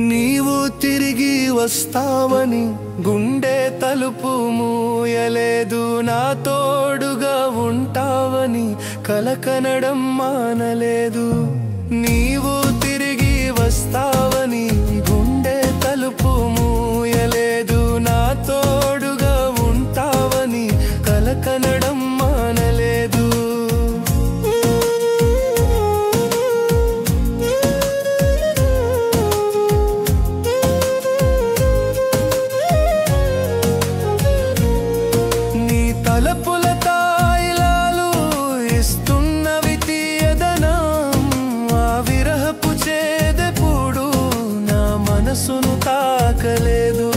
నీవు తిరిగి వస్తావని గుండె తలుపు మూయలేదు, నా తోడుగా ఉంటావని కలకనడం మానలేదు. నీవు తిరిగి వస్తావని గుండె తలుపు మూయలేదు, నా తోడుగా ఉంటావని కలకనడం మానలేదు. తలపుల తాయిలాలు ఇస్తున్నవి తీయదనం, ఆ విరహపు చేదెప్పుడు నా మనసును తాకలేదు.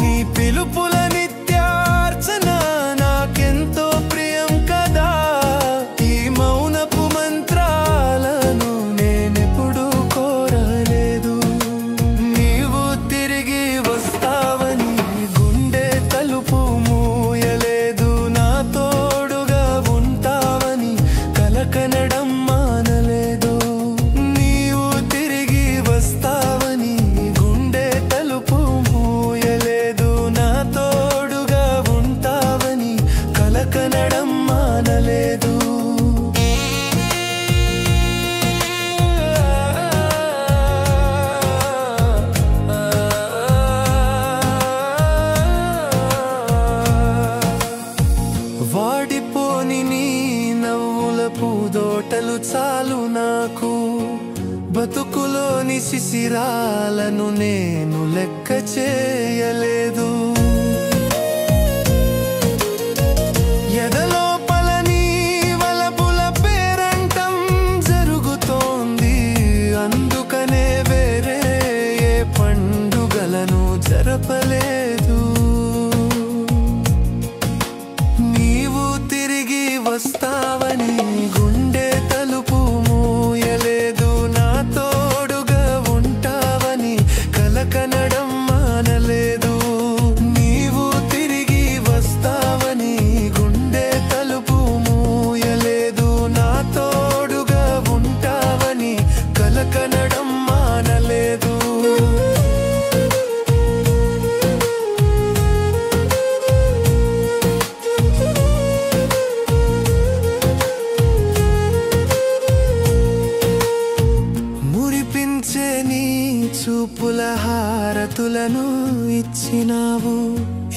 నీ పిలుపుల నిత్యార్చన నాకెంతో ప్రియం కదా, ఈ మౌనపు మంత్రాలను నేనెప్పుడు కోరలేదు. కనడం మానలేదు. నీవు తిరిగి వస్తావని గుండె తలుపు మూయలేదు, నా తోడుగా ఉంటావని కలకనడం మానలేదు. వాడిపోని నీ నవ్వుల పూదోటలు చాలు నాకు, బతుకులోని శిశిరాలను నేను లెక్క చేయలేదు. ఎదలోపల నీ వలపుల పేరంటం జరుగుతోంది, అందుకనే వేరే ఏ పండుగలను జరపలేదు. నీవు తిరిగి వస్తావని గుండె తలుపు మూయలేదు, నా తోడుగా ఉంటావని కలకనడం మానలేదు. నీవు తిరిగి వస్తావని గుండె తలుపు మూయలేదు, నా తోడుగా ఉంటావని కలకనడం మానలేదు. నీ చూపుల హారతులను ఇచ్చినావు,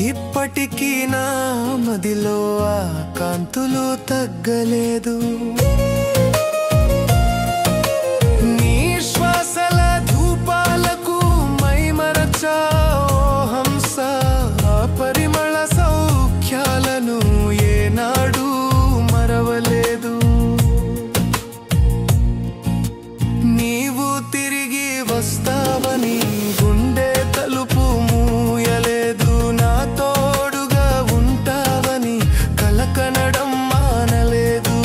ఇప్పటికీ నా మదిలో ఆ కాంతులు తగ్గలేదు. నీ శ్వాసల ధూపాలకు మైమరచా హంస, ఆ పరిమళ సౌఖ్యాలను ఏనాడు మరవలేదు. నీవు తిరిగి వస్తావని గుండె తలుపు మూయలేదు, నా తోడుగా ఉంటావని కలకనడం మానలేదు.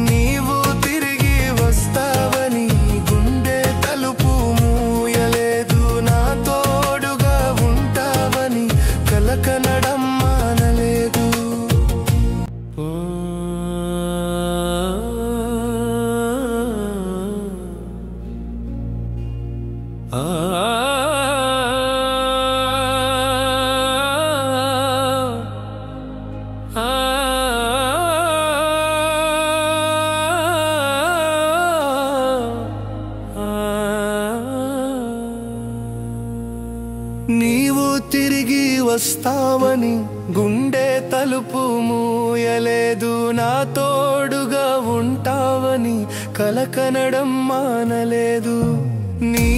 నీవు తిరిగి వస్తావని గుండె తలుపు మూయలేదు, నా తోడుగా ఉంటావని కలకనడం మానలేదు. నీవు తిరిగి వస్తావని గుండె తలుపు మూయలేదు, నా తోడుగా ఉంటావని కలకనడం మానలేదు. నీ